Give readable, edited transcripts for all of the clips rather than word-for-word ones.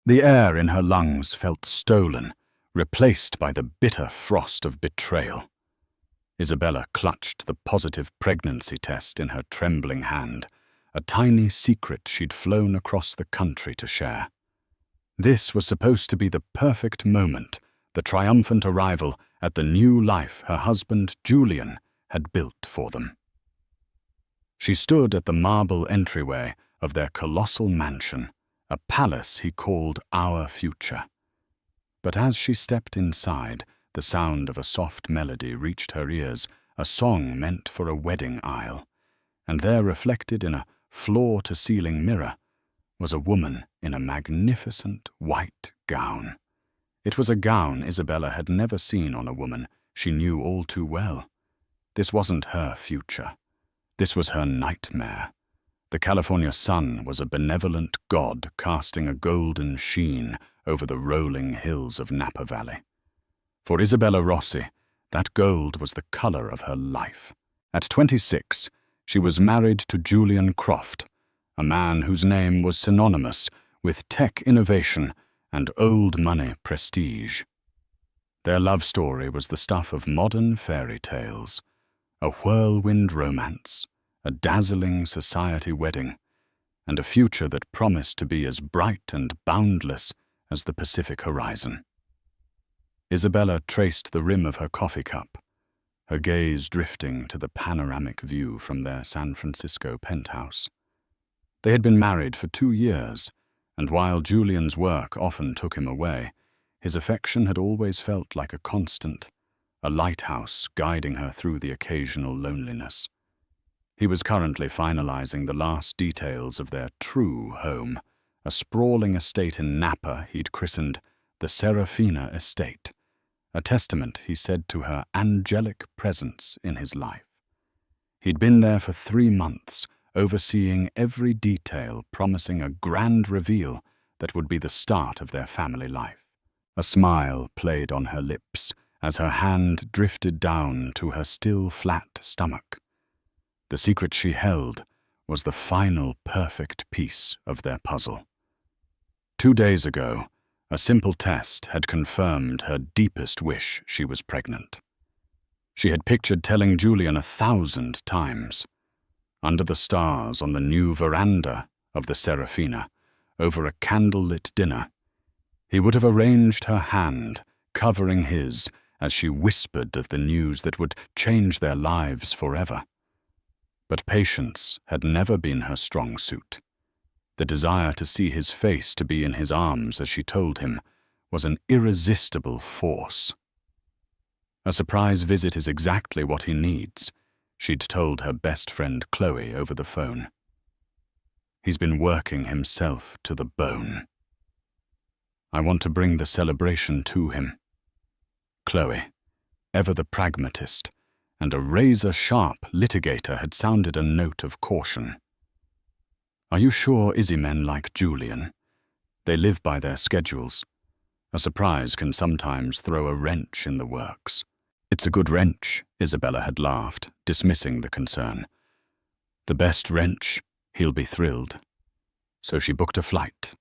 The air in her lungs felt stolen, replaced by the bitter frost of betrayal. Isabella clutched the positive pregnancy test in her trembling hand, a tiny secret she'd flown across the country to share. This was supposed to be the perfect moment, the triumphant arrival at the new life her husband, Julian, had built for them. She stood at the marble entryway of their colossal mansion, a palace he called Our Future. But as she stepped inside, the sound of a soft melody reached her ears, a song meant for a wedding aisle, and there, reflected in a floor-to-ceiling mirror, was a woman in a magnificent white gown. It was a gown Isabella had never seen on a woman she knew all too well. This wasn't her future. This was her nightmare. The California sun was a benevolent god casting a golden sheen over the rolling hills of Napa Valley. For Isabella Rossi, that gold was the color of her life. At 26, she was married to Julian Croft, a man whose name was synonymous with tech innovation and old money prestige. Their love story was the stuff of modern fairy tales, a whirlwind romance, a dazzling society wedding, and a future that promised to be as bright and boundless as the Pacific horizon. Isabella traced the rim of her coffee cup, her gaze drifting to the panoramic view from their San Francisco penthouse. They had been married for 2 years, and while Julian's work often took him away, his affection had always felt like a constant, a lighthouse guiding her through the occasional loneliness. He was currently finalizing the last details of their true home, a sprawling estate in Napa he'd christened the Serafina Estate, a testament, he said, to her angelic presence in his life. He'd been there for 3 months, overseeing every detail, promising a grand reveal that would be the start of their family life. A smile played on her lips as her hand drifted down to her still flat stomach. The secret she held was the final perfect piece of their puzzle. 2 days ago, a simple test had confirmed her deepest wish: she was pregnant. She had pictured telling Julian 1,000 times. Under the stars on the new veranda of the Serafina, over a candlelit dinner, he would have arranged her hand, covering his, as she whispered of the news that would change their lives forever. But patience had never been her strong suit. The desire to see his face, to be in his arms as she told him, was an irresistible force. A surprise visit is exactly what he needs, she'd told her best friend Chloe over the phone. He's been working himself to the bone. I want to bring the celebration to him. Chloe, ever the pragmatist, and a razor-sharp litigator, had sounded a note of caution. Are you sure Izzy men like Julian? They live by their schedules. A surprise can sometimes throw a wrench in the works. It's a good wrench, Isabella had laughed, dismissing the concern. The best wrench, he'll be thrilled. So she booked a flight,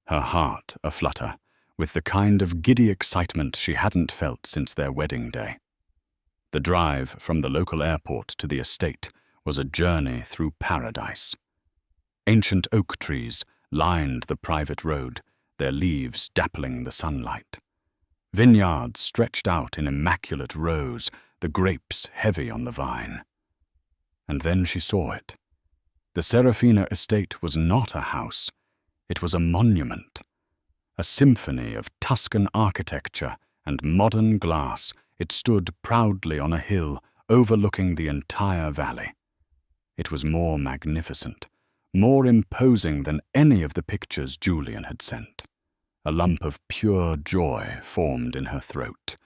her heart aflutter, with the kind of giddy excitement she hadn't felt since their wedding day. The drive from the local airport to the estate was a journey through paradise. Ancient oak trees lined the private road, their leaves dappling the sunlight. Vineyards stretched out in immaculate rows, the grapes heavy on the vine. And then she saw it. The Serafina estate was not a house, it was a monument. A symphony of Tuscan architecture and modern glass, it stood proudly on a hill overlooking the entire valley. It was more magnificent, more imposing than any of the pictures Julian had sent. A lump of pure joy formed in her throat.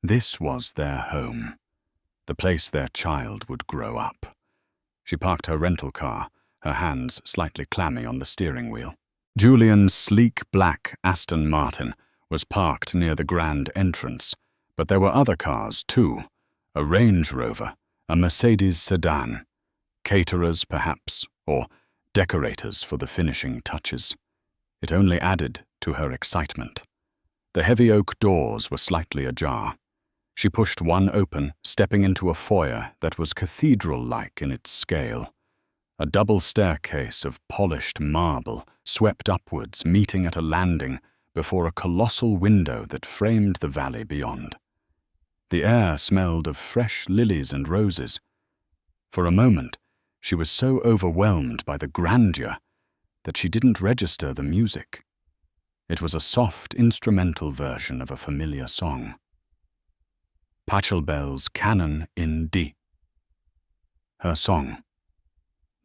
This was their home, the place their child would grow up. She parked her rental car, her hands slightly clammy on the steering wheel. Julian's sleek black Aston Martin was parked near the grand entrance, but there were other cars too, a Range Rover, a Mercedes sedan, caterers perhaps, or decorators for the finishing touches. It only added to her excitement. The heavy oak doors were slightly ajar. She pushed one open, stepping into a foyer that was cathedral-like in its scale. A double staircase of polished marble swept upwards, meeting at a landing before a colossal window that framed the valley beyond. The air smelled of fresh lilies and roses. For a moment, she was so overwhelmed by the grandeur that she didn't register the music. It was a soft instrumental version of a familiar song. Pachelbel's Canon in D. Her song.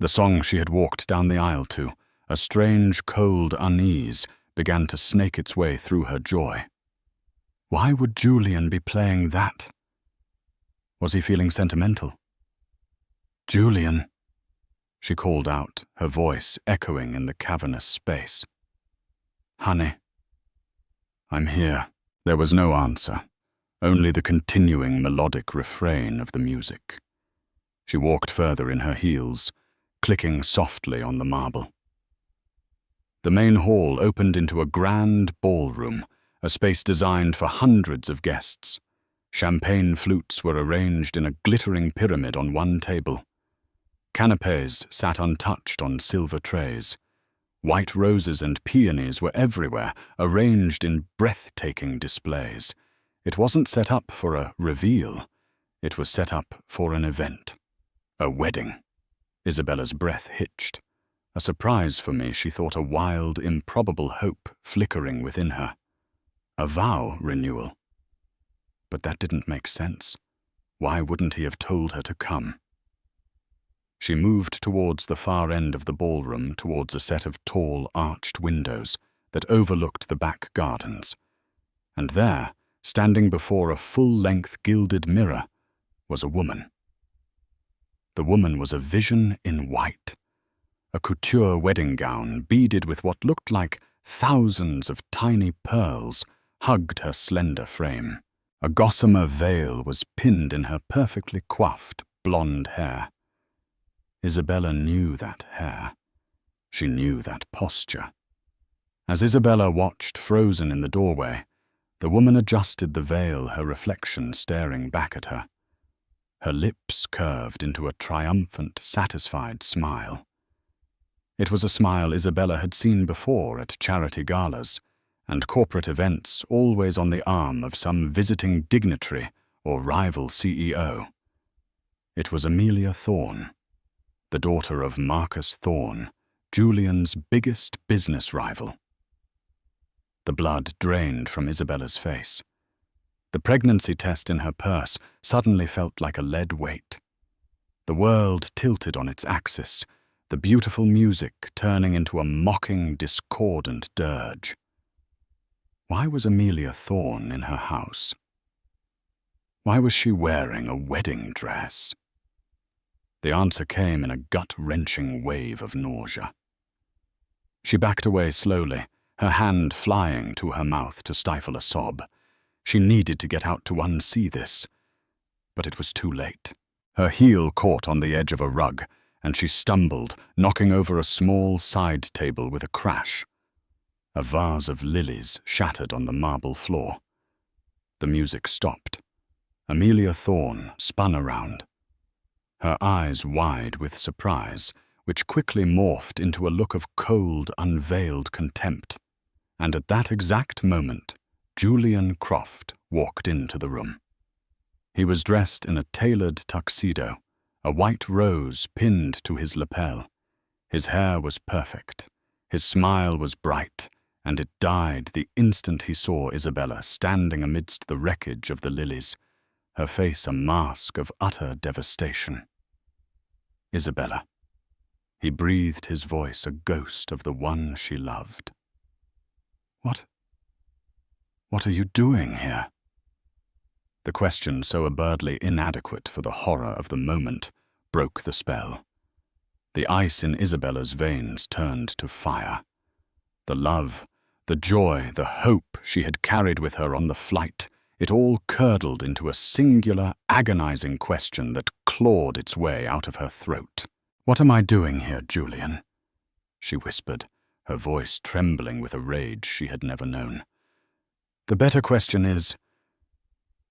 The song she had walked down the aisle to, a strange, cold unease began to snake its way through her joy. Why would Julian be playing that? Was he feeling sentimental? "Julian," she called out, her voice echoing in the cavernous space. "Honey." "I'm here." There was no answer, only the continuing melodic refrain of the music. She walked further in her heels, clicking softly on the marble. The main hall opened into a grand ballroom, a space designed for hundreds of guests. Champagne flutes were arranged in a glittering pyramid on one table. Canapés sat untouched on silver trays. White roses and peonies were everywhere, arranged in breathtaking displays. It wasn't set up for a reveal. It was set up for an event. A wedding. Isabella's breath hitched. A surprise for me, she thought, a wild, improbable hope flickering within her. A vow renewal. But that didn't make sense. Why wouldn't he have told her to come? She moved towards the far end of the ballroom, towards a set of tall, arched windows that overlooked the back gardens. And there, standing before a full-length gilded mirror, was a woman. The woman was a vision in white. A couture wedding gown, beaded with what looked like thousands of tiny pearls, hugged her slender frame. A gossamer veil was pinned in her perfectly coiffed blonde hair. Isabella knew that hair. She knew that posture. As Isabella watched frozen in the doorway, the woman adjusted the veil, her reflection staring back at her. Her lips curved into a triumphant, satisfied smile. It was a smile Isabella had seen before at charity galas and corporate events, always on the arm of some visiting dignitary or rival CEO. It was Amelia Thorne, the daughter of Marcus Thorne, Julian's biggest business rival. The blood drained from Isabella's face. The pregnancy test in her purse suddenly felt like a lead weight. The world tilted on its axis, the beautiful music turning into a mocking, discordant dirge. Why was Amelia Thorne in her house? Why was she wearing a wedding dress? The answer came in a gut-wrenching wave of nausea. She backed away slowly, her hand flying to her mouth to stifle a sob. She needed to get out to unsee this. But it was too late. Her heel caught on the edge of a rug, and she stumbled, knocking over a small side table with a crash. A vase of lilies shattered on the marble floor. The music stopped. Amelia Thorne spun around, her eyes wide with surprise, which quickly morphed into a look of cold, unveiled contempt. And at that exact moment, Julian Croft walked into the room. He was dressed in a tailored tuxedo, a white rose pinned to his lapel. His hair was perfect. His smile was bright, and it died the instant he saw Isabella standing amidst the wreckage of the lilies, her face a mask of utter devastation. Isabella. He breathed his voice a ghost of the one she loved. What are you doing here?" The question, so absurdly inadequate for the horror of the moment, broke the spell. The ice in Isabella's veins turned to fire. The love, the joy, the hope she had carried with her on the flight, it all curdled into a singular, agonizing question that clawed its way out of her throat. "What am I doing here, Julian?" she whispered, her voice trembling with a rage she had never known. "The better question is,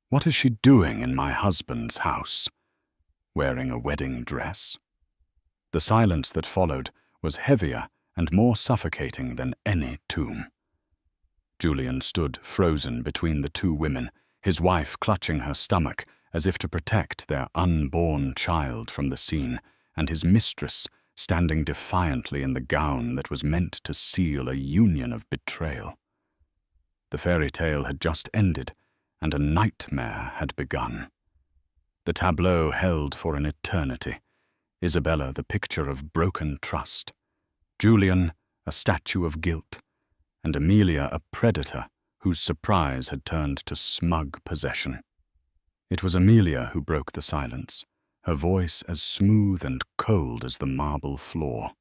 what is she doing in my husband's house, wearing a wedding dress?" The silence that followed was heavier and more suffocating than any tomb. Julian stood frozen between the two women, his wife clutching her stomach as if to protect their unborn child from the scene, and his mistress standing defiantly in the gown that was meant to seal a union of betrayal. The fairy tale had just ended, and a nightmare had begun. The tableau held for an eternity. Isabella the picture of broken trust, Julian a statue of guilt, and Amelia a predator whose surprise had turned to smug possession. It was Amelia who broke the silence, her voice as smooth and cold as the marble floor.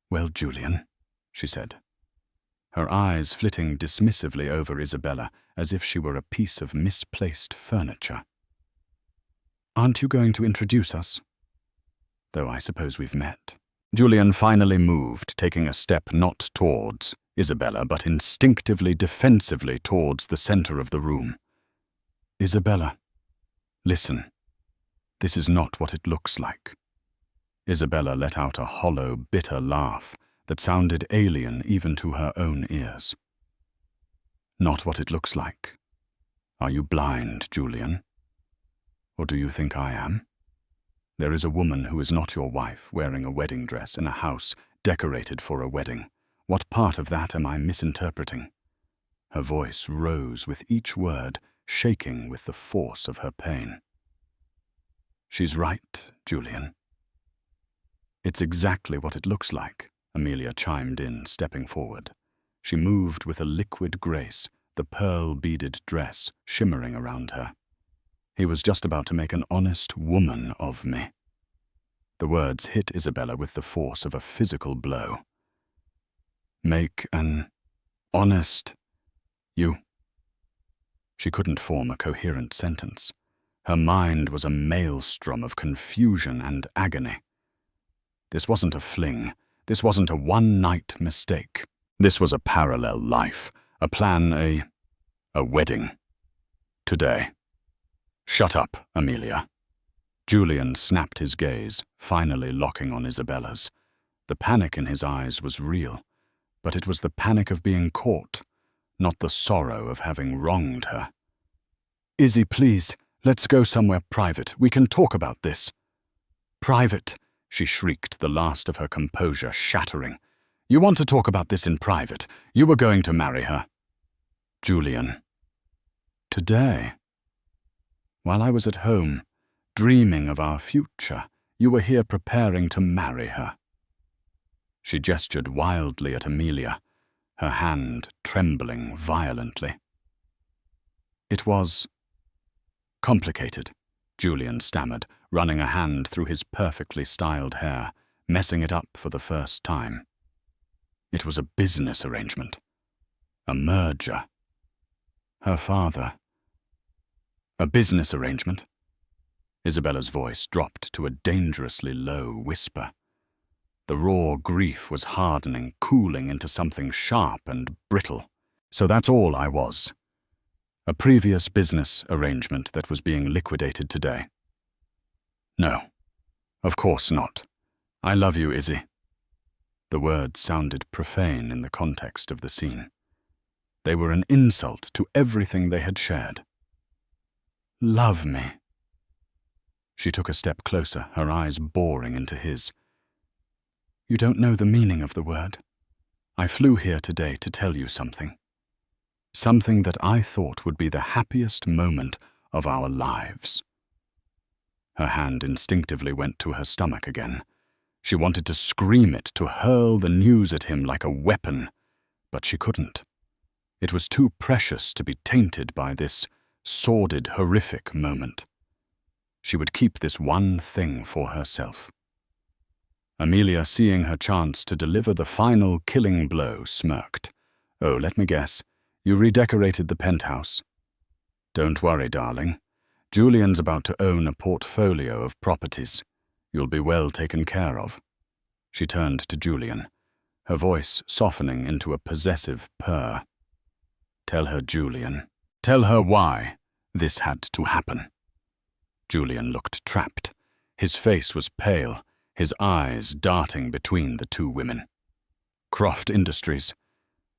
"Well, Julian," she said, her eyes flitting dismissively over Isabella as if she were a piece of misplaced furniture. "Aren't you going to introduce us? Though I suppose we've met." Julian finally moved, taking a step not towards Isabella, but instinctively defensively towards the center of the room. "Isabella, listen. This is not what it looks like." Isabella let out a hollow, bitter laugh that sounded alien even to her own ears. "Not what it looks like. Are you blind, Julian? Or do you think I am? There is a woman who is not your wife wearing a wedding dress in a house decorated for a wedding. What part of that am I misinterpreting?" Her voice rose with each word, shaking with the force of her pain. "She's right, Julian." "It's exactly what it looks like," Amelia chimed in, stepping forward. She moved with a liquid grace, the pearl-beaded dress shimmering around her. "He was just about to make an honest woman of me." The words hit Isabella with the force of a physical blow. "Make an honest you?" She couldn't form a coherent sentence. Her mind was a maelstrom of confusion and agony. This wasn't a fling. This wasn't a one-night mistake. This was a parallel life, a plan, a wedding. Today. "Shut up, Amelia." Julian snapped his gaze, finally locking on Isabella's. The panic in his eyes was real, but it was the panic of being caught, not the sorrow of having wronged her. "Izzy, please, let's go somewhere private. We can talk about this." "Private?" she shrieked, the last of her composure shattering. "You want to talk about this in private? You were going to marry her." "Julian." "Today? While I was at home, dreaming of our future, you were here preparing to marry her." She gestured wildly at Amelia, her hand trembling violently. "It was complicated," Julian stammered, running a hand through his perfectly styled hair, messing it up for the first time. "It was a business arrangement. A merger. Her father. A business arrangement?" Isabella's voice dropped to a dangerously low whisper. The raw grief was hardening, cooling into something sharp and brittle. "So that's all I was. A previous business arrangement that was being liquidated today." "No, of course not. I love you, Izzy." The words sounded profane in the context of the scene. They were an insult to everything they had shared. "Love me." She took a step closer, her eyes boring into his. "You don't know the meaning of the word. I flew here today to tell you something. Something that I thought would be the happiest moment of our lives." Her hand instinctively went to her stomach again. She wanted to scream it, to hurl the news at him like a weapon, but she couldn't. It was too precious to be tainted by this sordid, horrific moment. She would keep this one thing for herself. Amelia, seeing her chance to deliver the final killing blow, smirked. "Oh, let me guess. You redecorated the penthouse." "Don't worry, darling. Julian's about to own a portfolio of properties. You'll be well taken care of." She turned to Julian. her voice softening into a possessive purr. "Tell her, Julian. Tell her why this had to happen." Julian looked trapped. His face was pale, his eyes darting between the two women. "Croft Industries.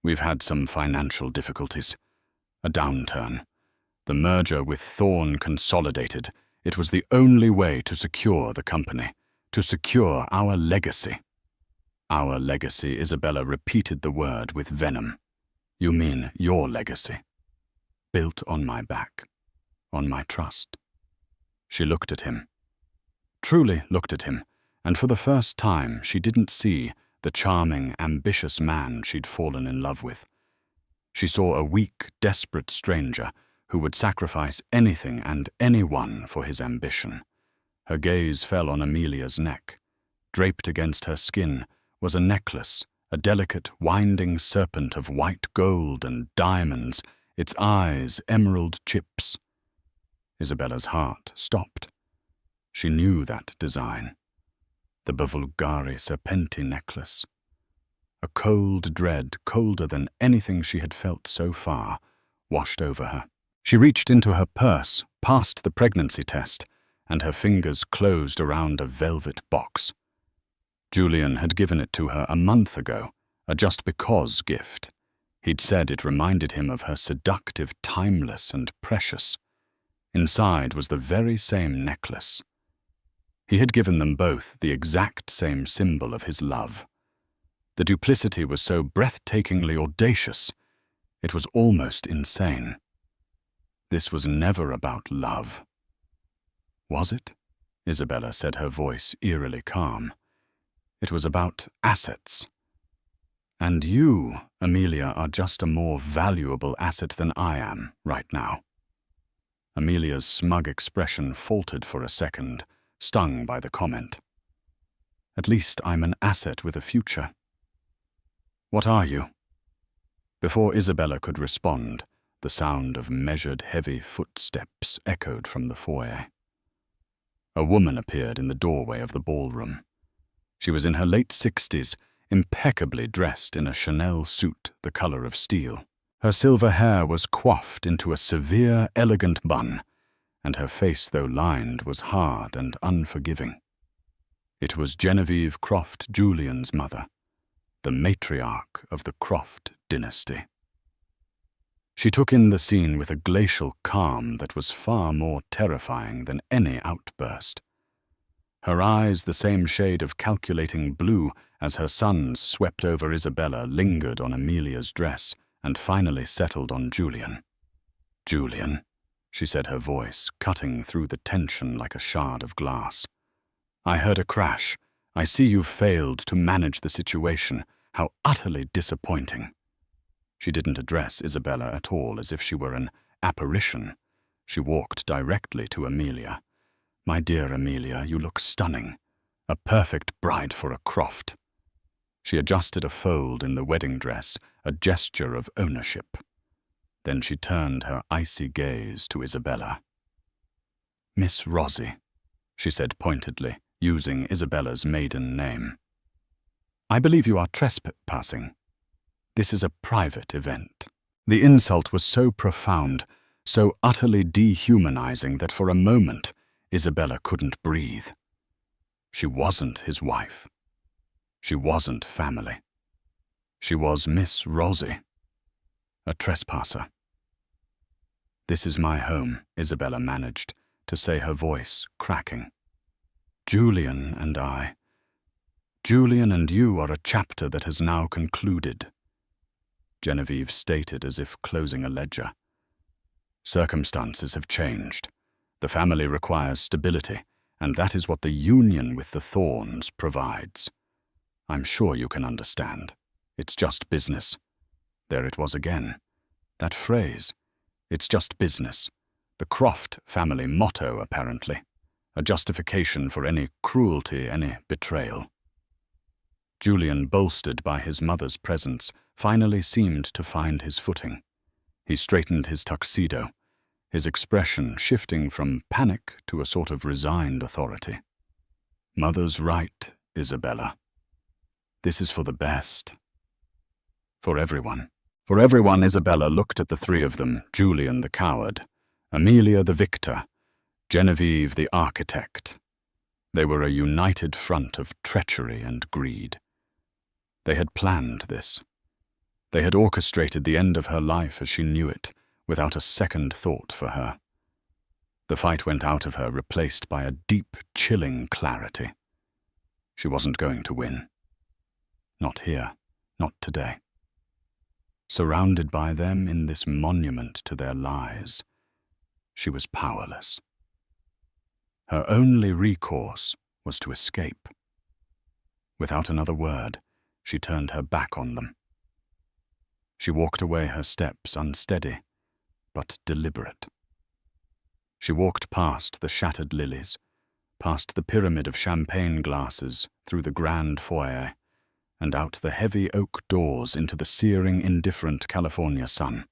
We've had some financial difficulties. A downturn. The merger with Thorne consolidated. It was the only way to secure the company, to secure our legacy." "Our legacy," Isabella repeated the word with venom. "You mean your legacy. Built on my back, on my trust." She looked at him. Truly looked at him, and for the first time she didn't see the charming, ambitious man she'd fallen in love with. She saw a weak, desperate stranger who would sacrifice anything and anyone for his ambition. Her gaze fell on Amelia's neck. Draped against her skin was a necklace, a delicate, winding serpent of white gold and diamonds, its eyes emerald chips. Isabella's heart stopped. She knew that design. The Bavulgari Serpenti necklace. A cold dread, colder than anything she had felt so far, washed over her. She reached into her purse, passed the pregnancy test, and her fingers closed around a velvet box. Julian had given it to her a month ago, a just because gift. He'd said it reminded him of her seductive, timeless and precious. Inside was the very same necklace. He had given them both the exact same symbol of his love. The duplicity was so breathtakingly audacious, it was almost insane. This was never about love. Was it? Isabella said, her voice eerily calm. It was about assets. And you, Amelia, are just a more valuable asset than I am right now. Amelia's smug expression faltered for a second, stung by the comment. At least I'm an asset with a future. What are you? Before Isabella could respond, the sound of measured, heavy footsteps echoed from the foyer. A woman appeared in the doorway of the ballroom. She was in her late 60s, impeccably dressed in a Chanel suit the color of steel. Her silver hair was coiffed into a severe, elegant bun, and her face, though lined, was hard and unforgiving. It was Genevieve Croft Julian's mother, the matriarch of the Croft dynasty. She took in the scene with a glacial calm that was far more terrifying than any outburst. Her eyes, the same shade of calculating blue as her son's, swept over Isabella, lingered on Amelia's dress, and finally settled on Julian. "Julian," she said, her voice cutting through the tension like a shard of glass. "I heard a crash. I see you've failed to manage the situation. How utterly disappointing." She didn't address Isabella at all as if she were an apparition. She walked directly to Amelia. "My dear Amelia, you look stunning. A perfect bride for a Croft." She adjusted a fold in the wedding dress, a gesture of ownership. Then she turned her icy gaze to Isabella. "Miss Rosie," she said pointedly, using Isabella's maiden name. "I believe you are trespassing. This is a private event." The insult was so profound, so utterly dehumanizing that for a moment Isabella couldn't breathe. She wasn't his wife. She wasn't family. She was Miss Rosie, a trespasser. "This is my home," Isabella managed to say, her voice cracking. Julian and you are a chapter that has now concluded," Genevieve stated as if closing a ledger. "Circumstances have changed. The family requires stability, and that is what the union with the Thornes provides. I'm sure you can understand. It's just business." There it was again. That phrase. It's just business. The Croft family motto, apparently. A justification for any cruelty, any betrayal. Julian, bolstered by his mother's presence, finally seemed to find his footing. He straightened his tuxedo, his expression shifting from panic to a sort of resigned authority. "Mother's right, Isabella. This is for the best. For everyone. For everyone, Isabella looked at the three of them, Julian the coward, Amelia the victor, Genevieve the architect. They were a united front of treachery and greed. They had planned this. They had orchestrated the end of her life as she knew it, without a second thought for her. The fight went out of her, replaced by a deep, chilling clarity. She wasn't going to win. Not here, not today. Surrounded by them in this monument to their lies, she was powerless. Her only recourse was to escape. Without another word, she turned her back on them. She walked away, her steps unsteady, but deliberate. She walked past the shattered lilies, past the pyramid of champagne glasses, through the grand foyer, and out the heavy oak doors into the searing, indifferent California sun.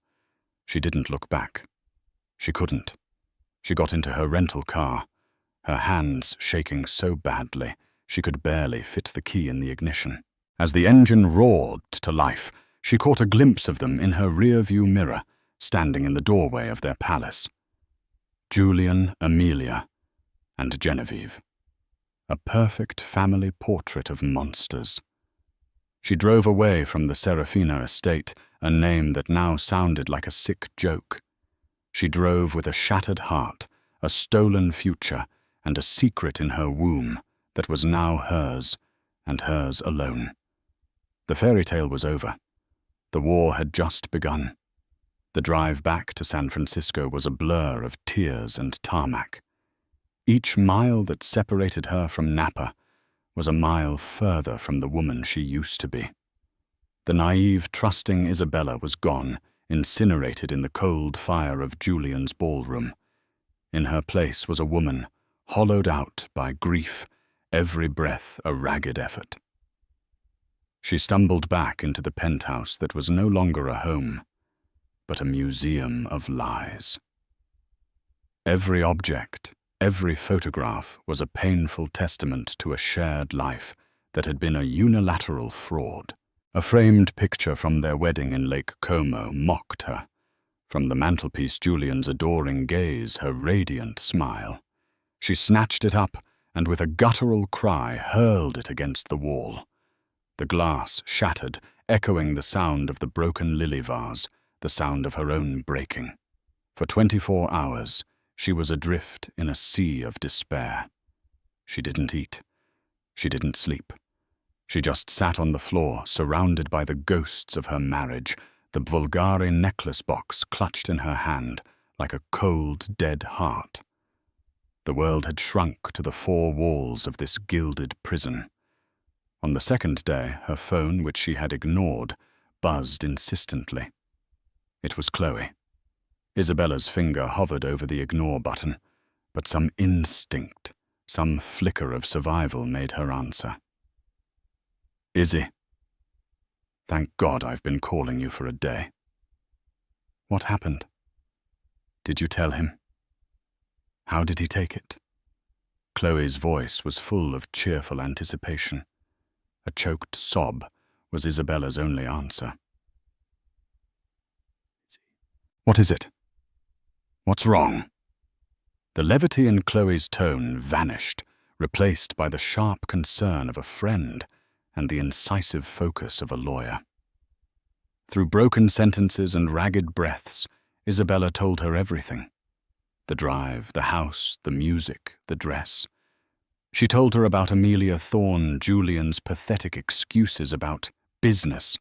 She didn't look back. She couldn't. She got into her rental car, her hands shaking so badly she could barely fit the key in the ignition. As the engine roared to life, she caught a glimpse of them in her rear-view mirror, standing in the doorway of their palace. Julian, Amelia, and Genevieve. A perfect family portrait of monsters. She drove away from the Serafina estate, a name that now sounded like a sick joke. She drove with a shattered heart, a stolen future, and a secret in her womb that was now hers, and hers alone. The fairy tale was over. The war had just begun. The drive back to San Francisco was a blur of tears and tarmac. Each mile that separated her from Napa was a mile further from the woman she used to be. The naive, trusting Isabella was gone, incinerated in the cold fire of Julian's ballroom. In her place was a woman, hollowed out by grief, every breath a ragged effort. She stumbled back into the penthouse that was no longer a home, but a museum of lies. Every object, every photograph was a painful testament to a shared life that had been a unilateral fraud. A framed picture from their wedding in Lake Como mocked her. From the mantelpiece, Julian's adoring gaze, her radiant smile. She snatched it up and with a guttural cry hurled it against the wall. The glass shattered, echoing the sound of the broken lily vase, the sound of her own breaking. For 24 hours, she was adrift in a sea of despair. She didn't eat. She didn't sleep. She just sat on the floor, surrounded by the ghosts of her marriage, the Bulgari necklace box clutched in her hand like a cold, dead heart. The world had shrunk to the 4 walls of this gilded prison. On the second day, her phone, which she had ignored, buzzed insistently. It was Chloe. Isabella's finger hovered over the ignore button, but some instinct, some flicker of survival made her answer. Izzy. Thank God I've been calling you for a day. What happened? Did you tell him? How did he take it? Chloe's voice was full of cheerful anticipation. A choked sob was Isabella's only answer. What is it? What's wrong? The levity in Chloe's tone vanished, replaced by the sharp concern of a friend and the incisive focus of a lawyer. Through broken sentences and ragged breaths, Isabella told her everything. The drive, the house, the music, the dress. She told her about Amelia Thorne, Julian's pathetic excuses about business,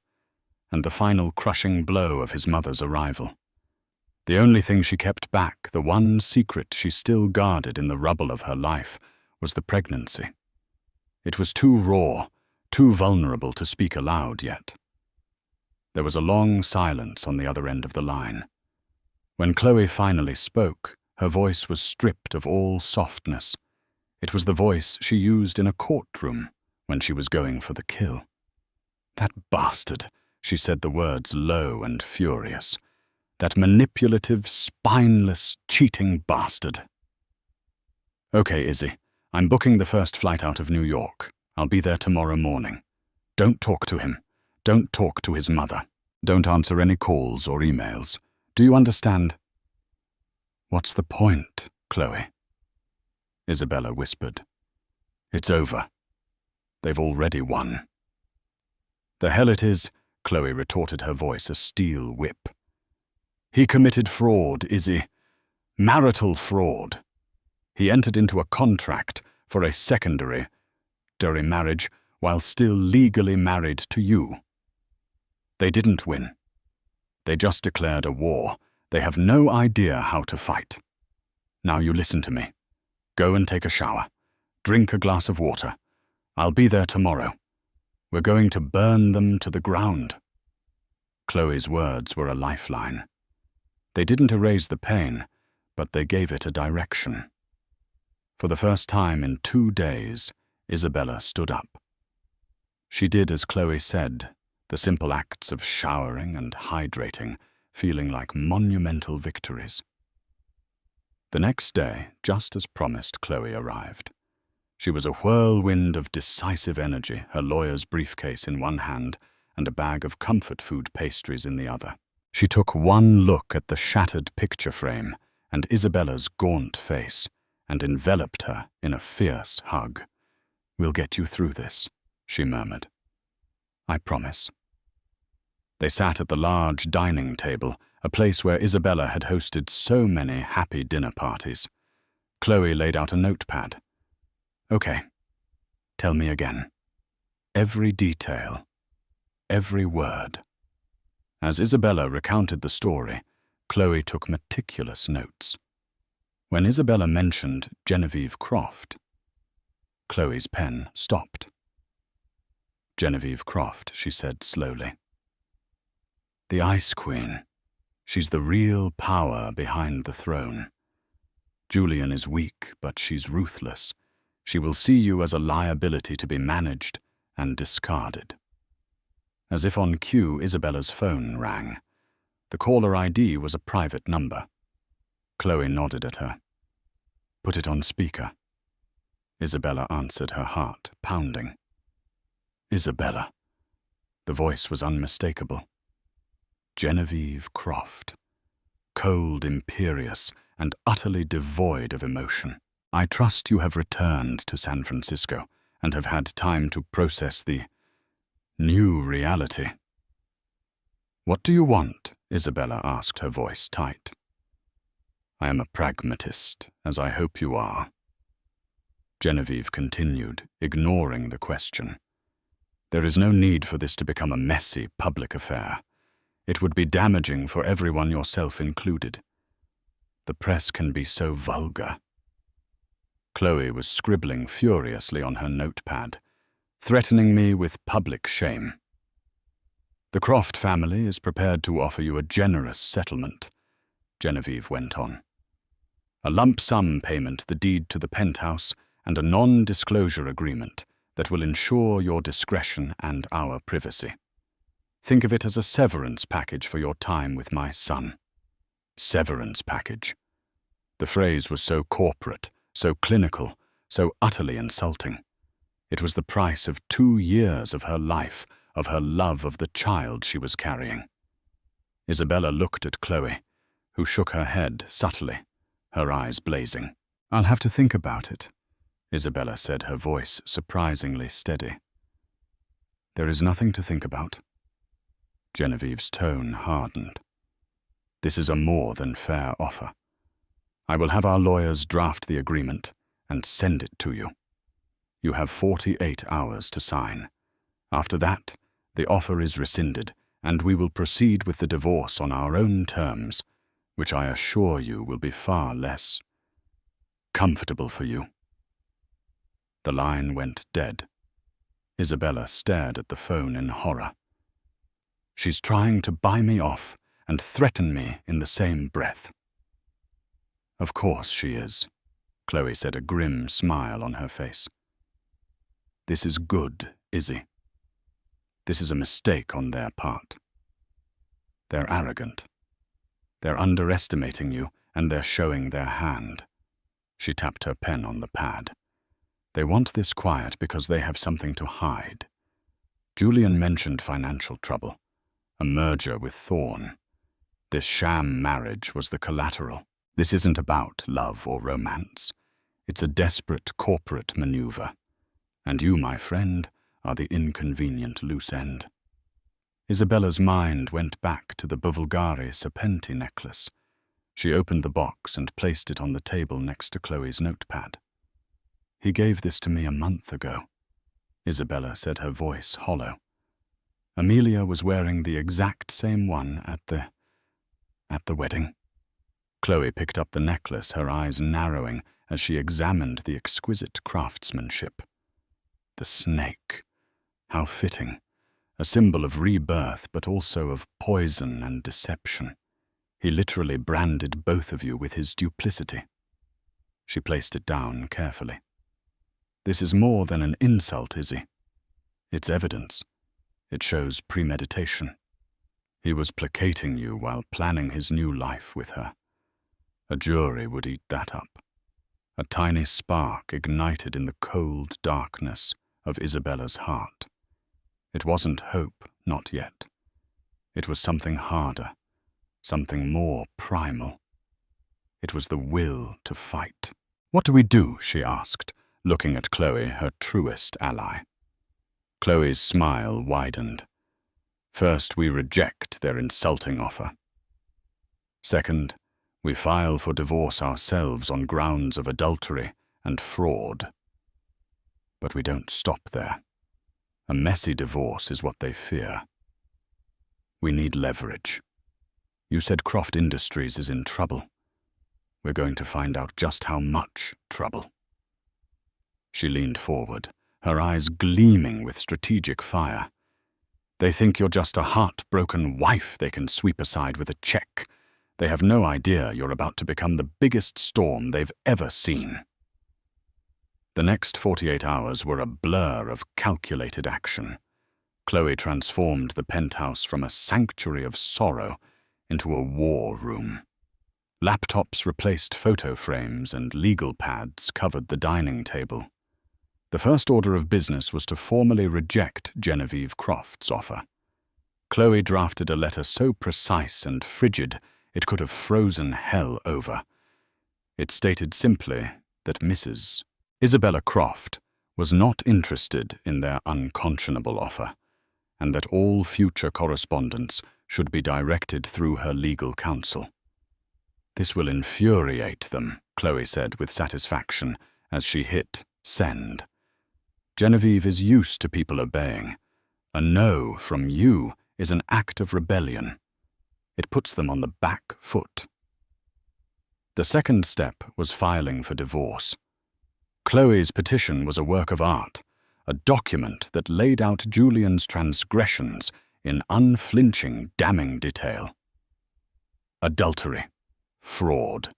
and the final crushing blow of his mother's arrival. The only thing she kept back, the one secret she still guarded in the rubble of her life, was the pregnancy. It was too raw, too vulnerable to speak aloud yet. There was a long silence on the other end of the line. When Chloe finally spoke, her voice was stripped of all softness. It was the voice she used in a courtroom when she was going for the kill. That bastard, she said the words low and furious. That manipulative, spineless, cheating bastard. Okay, Izzy, I'm booking the first flight out of New York. I'll be there tomorrow morning. Don't talk to him. Don't talk to his mother. Don't answer any calls or emails. Do you understand?" "What's the point, Chloe?" Isabella whispered. "It's over. They've already won." "The hell it is," Chloe retorted, her voice a steel whip. "He committed fraud, Izzy. Marital fraud. He entered into a contract for a secondary marriage while still legally married to you. They didn't win. They just declared a war. They have no idea how to fight. Now you listen to me. Go and take a shower. Drink a glass of water. I'll be there tomorrow. We're going to burn them to the ground." Chloe's words were a lifeline. They didn't erase the pain, but they gave it a direction. For the first time in 2 days, Isabella stood up. She did as Chloe said, the simple acts of showering and hydrating feeling like monumental victories. The next day, just as promised, Chloe arrived. She was a whirlwind of decisive energy, her lawyer's briefcase in one hand and a bag of comfort food pastries in the other. She took one look at the shattered picture frame and Isabella's gaunt face and enveloped her in a fierce hug. "We'll get you through this," she murmured. "I promise." They sat at the large dining table, a place where Isabella had hosted so many happy dinner parties. Chloe laid out a notepad. "Okay, tell me again. Every detail, every word." As Isabella recounted the story, Chloe took meticulous notes. When Isabella mentioned Genevieve Croft, Chloe's pen stopped. "Genevieve Croft," she said slowly. "The Ice Queen. She's the real power behind the throne. Julian is weak, but she's ruthless. She will see you as a liability to be managed and discarded." As if on cue, Isabella's phone rang. The caller ID was a private number. Chloe nodded at her. "Put it on speaker." Isabella answered, her heart pounding. "Isabella." The voice was unmistakable. Genevieve Croft. Cold, imperious, and utterly devoid of emotion. "I trust you have returned to San Francisco and have had time to process the new reality." "What do you want?" Isabella asked, her voice tight. "I am a pragmatist, as I hope you are." Genevieve continued, ignoring the question. "There is no need for this to become a messy public affair. It would be damaging for everyone, yourself included. The press can be so vulgar." Chloe was scribbling furiously on her notepad, threatening me with public shame. "The Croft family is prepared to offer you a generous settlement," Genevieve went on. "A lump sum payment, the deed to the penthouse, and a non-disclosure agreement that will ensure your discretion and our privacy. Think of it as a severance package for your time with my son." Severance package. The phrase was so corporate, so clinical, so utterly insulting. It was the price of 2 years of her life, of her love of the child she was carrying. Isabella looked at Chloe, who shook her head subtly, her eyes blazing. "I'll have to think about it," Isabella said, her voice surprisingly steady. "There is nothing to think about." Genevieve's tone hardened. "This is a more than fair offer. I will have our lawyers draft the agreement and send it to you. You have 48 hours to sign. After that, the offer is rescinded, and we will proceed with the divorce on our own terms, which I assure you will be far less comfortable for you." The line went dead. Isabella stared at the phone in horror. "She's trying to buy me off and threaten me in the same breath." "Of course she is," Chloe said, a grim smile on her face. "This is good, Izzy. This is a mistake on their part. They're arrogant. They're underestimating you, and they're showing their hand." She tapped her pen on the pad. "They want this quiet because they have something to hide. Julian mentioned financial trouble. a merger with Thorn. This sham marriage was the collateral. This isn't about love or romance. It's a desperate corporate maneuver. And you, my friend, are the inconvenient loose end. Isabella's mind went back to the Buvulgari Serpenti necklace. She opened the box and placed it on the table next to Chloe's notepad. "He gave this to me a month ago," Isabella said, her voice hollow. "Amelia was wearing the exact same one at the wedding." Chloe picked up the necklace, her eyes narrowing as she examined the exquisite craftsmanship. The snake. How fitting. A symbol of rebirth, but also of poison and deception. He literally branded both of you with his duplicity. She placed it down carefully. "This is more than an insult, Izzy. It's evidence. It shows premeditation. He was placating you while planning his new life with her. A jury would eat that up." A tiny spark ignited in the cold darkness of Isabella's heart. It wasn't hope, not yet. It was something harder, something more primal. It was the will to fight. "What do we do?" she asked, looking at Chloe, her truest ally. Chloe's smile widened. "First, we reject their insulting offer. Second, we file for divorce ourselves on grounds of adultery and fraud. But we don't stop there. A messy divorce is what they fear. We need leverage. You said Croft Industries is in trouble. We're going to find out just how much trouble." She leaned forward, her eyes gleaming with strategic fire. "They think you're just a heartbroken wife they can sweep aside with a check. They have no idea you're about to become the biggest storm they've ever seen." The next 48 hours were a blur of calculated action. Chloe transformed the penthouse from a sanctuary of sorrow into a war room. Laptops replaced photo frames and legal pads covered the dining table. The first order of business was to formally reject Genevieve Croft's offer. Chloe drafted a letter so precise and frigid it could have frozen hell over. It stated simply that Mrs. Isabella Croft was not interested in their unconscionable offer, and that all future correspondence should be directed through her legal counsel. "This will infuriate them," Chloe said with satisfaction as she hit send. "Genevieve is used to people obeying. A no from you is an act of rebellion. It puts them on the back foot." The second step was filing for divorce. Chloe's petition was a work of art, a document that laid out Julian's transgressions in unflinching, damning detail. Adultery, fraud,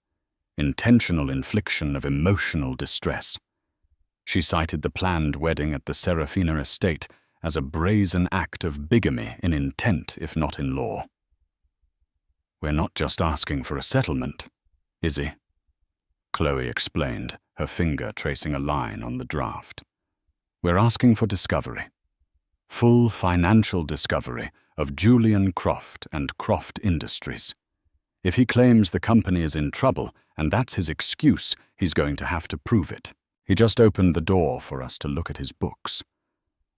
intentional infliction of emotional distress. She cited the planned wedding at the Serafina estate as a brazen act of bigamy in intent if not in law. "We're not just asking for a settlement, Izzy," Chloe explained, her finger tracing a line on the draft. "We're asking for discovery. Full financial discovery of Julian Croft and Croft Industries. If he claims the company is in trouble, and that's his excuse, he's going to have to prove it." He just opened the door for us to look at his books.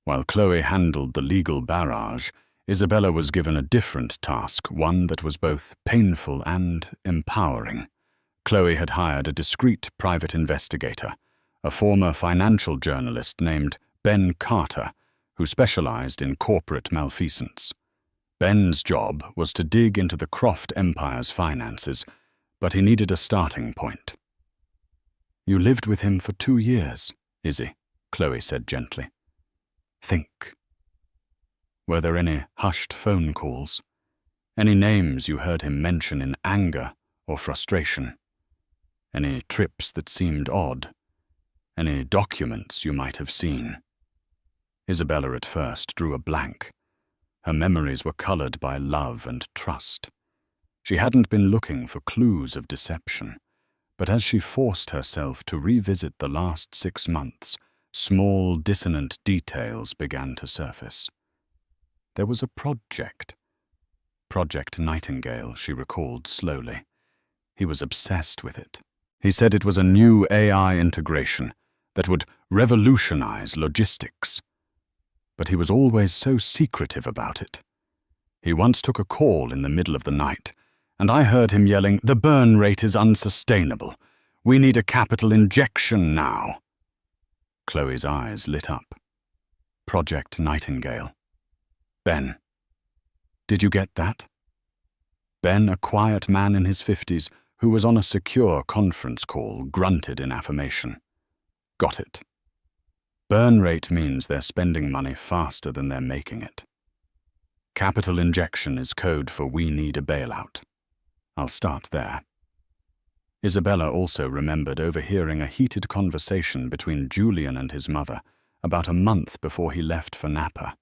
While Chloe handled the legal barrage, Isabella was given a different task, one that was both painful and empowering. Chloe had hired a discreet private investigator, a former financial journalist named Ben Carter, who specialized in corporate malfeasance. Ben's job was to dig into the Croft Empire's finances, but he needed a starting point. "You lived with him for 2 years, Izzy," Chloe said gently. "Think. Were there any hushed phone calls? Any names you heard him mention in anger or frustration? Any trips that seemed odd? Any documents you might have seen?" Isabella at first drew a blank. Her memories were colored by love and trust. She hadn't been looking for clues of deception, but as she forced herself to revisit the last 6 months, small dissonant details began to surface. There was a project, Project Nightingale, she recalled slowly. He was obsessed with it. He said it was a new AI integration that would revolutionize logistics. But he was always so secretive about it. He once took a call in the middle of the night, and I heard him yelling, "The burn rate is unsustainable. We need a capital injection now." Chloe's eyes lit up. Project Nightingale. Ben. Did you get that? Ben, a quiet man in his 50s, who was on a secure conference call, grunted in affirmation. Got it. Burn rate means they're spending money faster than they're making it. Capital injection is code for we need a bailout. I'll start there. Isabella also remembered overhearing a heated conversation between Julian and his mother about a month before he left for Napa.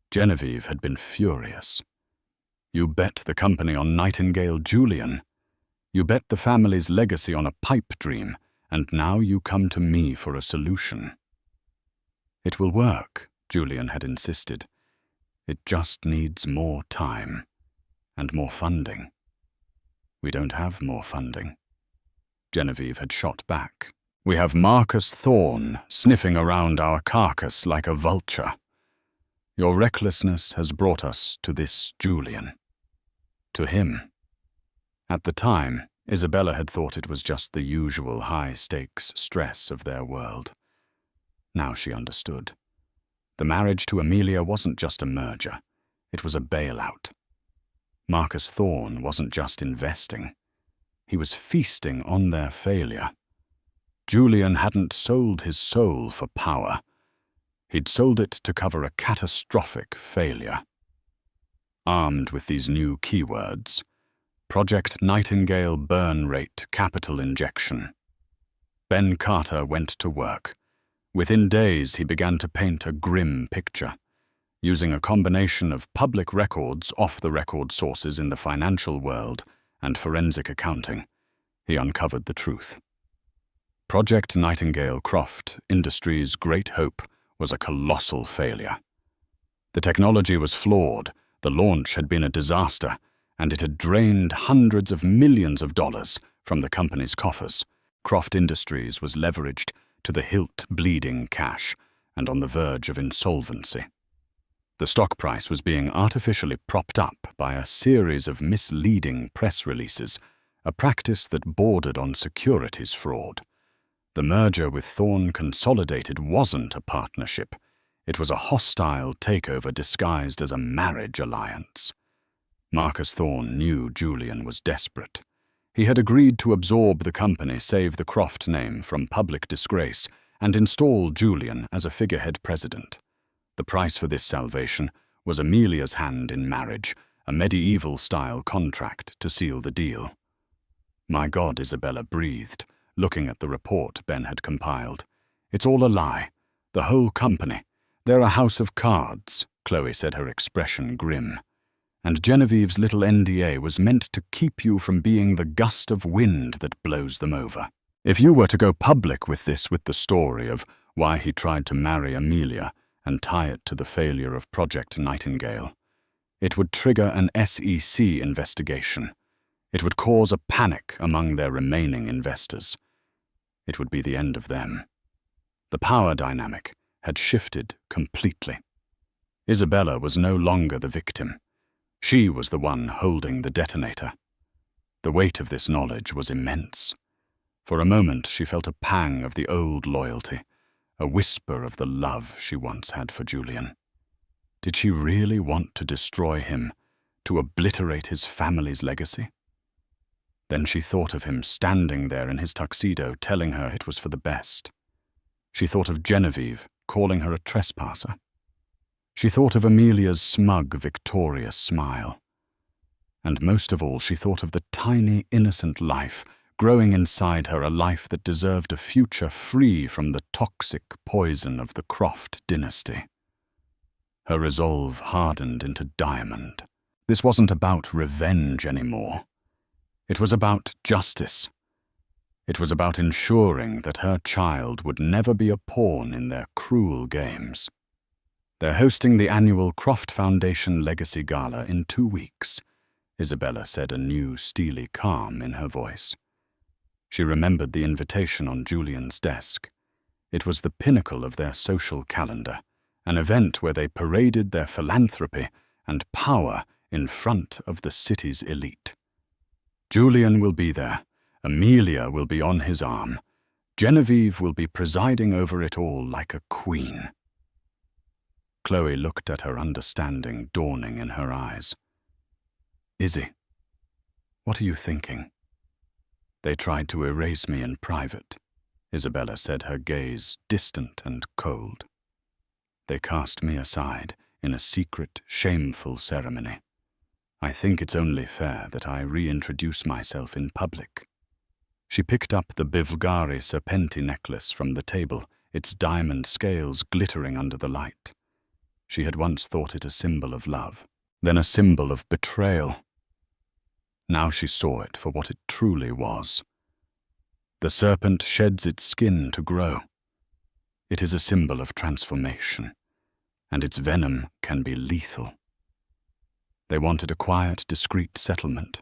Genevieve had been furious. You bet the company on Nightingale, Julian. You bet the family's legacy on a pipe dream, and now you come to me for a solution. It will work, Julian had insisted. It just needs more time and more funding. We don't have more funding. Genevieve had shot back. We have Marcus Thorne sniffing around our carcass like a vulture. Your recklessness has brought us to this Julian. To him. At the time, Isabella had thought it was just the usual high-stakes stress of their world. Now she understood. The marriage to Amelia wasn't just a merger. It was a bailout. Marcus Thorne wasn't just investing. He was feasting on their failure. Julian hadn't sold his soul for power. He'd sold it to cover a catastrophic failure. Armed with these new keywords, Project Nightingale burn rate capital injection. Ben Carter went to work. Within days, he began to paint a grim picture. Using a combination of public records, off-the-record sources in the financial world, and forensic accounting, he uncovered the truth. Project Nightingale Croft Industries' great hope was a colossal failure. The technology was flawed, the launch had been a disaster, and it had drained hundreds of millions of dollars from the company's coffers. Croft Industries was leveraged to the hilt bleeding cash and on the verge of insolvency. The stock price was being artificially propped up by a series of misleading press releases, a practice that bordered on securities fraud. The merger with Thorne Consolidated wasn't a partnership. It was a hostile takeover disguised as a marriage alliance. Marcus Thorne knew Julian was desperate. He had agreed to absorb the company, save the Croft name from public disgrace, and install Julian as a figurehead president. The price for this salvation was Amelia's hand in marriage, a medieval-style contract to seal the deal. My God, Isabella breathed, looking at the report Ben had compiled. It's all a lie. The whole company. They're a house of cards, Chloe said, her expression grim. And Genevieve's little NDA was meant to keep you from being the gust of wind that blows them over. If you were to go public with this, with the story of why he tried to marry Amelia and tie it to the failure of Project Nightingale, it would trigger an SEC investigation. It would cause a panic among their remaining investors. It would be the end of them. The power dynamic had shifted completely. Isabella was no longer the victim. She was the one holding the detonator. The weight of this knowledge was immense. For a moment she felt a pang of the old loyalty, a whisper of the love she once had for Julian. Did she really want to destroy him, to obliterate his family's legacy? Then she thought of him standing there in his tuxedo, telling her it was for the best. She thought of Genevieve, calling her a trespasser. She thought of Amelia's smug, victorious smile. And most of all, she thought of the tiny, innocent life growing inside her, a life that deserved a future free from the toxic poison of the Croft dynasty. Her resolve hardened into diamond. This wasn't about revenge anymore. It was about justice. It was about ensuring that her child would never be a pawn in their cruel games. They're hosting the annual Croft Foundation Legacy Gala in 2 weeks, Isabella said, a new steely calm in her voice. She remembered the invitation on Julian's desk. It was the pinnacle of their social calendar, an event where they paraded their philanthropy and power in front of the city's elite. Julian will be there. Amelia will be on his arm. Genevieve will be presiding over it all like a queen. Chloe looked at her, understanding dawning in her eyes. Izzy, what are you thinking? They tried to erase me in private, Isabella said, her gaze distant and cold. They cast me aside in a secret, shameful ceremony. I think it's only fair that I reintroduce myself in public. She picked up the Bivulgari Serpenti necklace from the table, its diamond scales glittering under the light. She had once thought it a symbol of love, then a symbol of betrayal. Now she saw it for what it truly was. The serpent sheds its skin to grow. It is a symbol of transformation, and its venom can be lethal. They wanted a quiet, discreet settlement.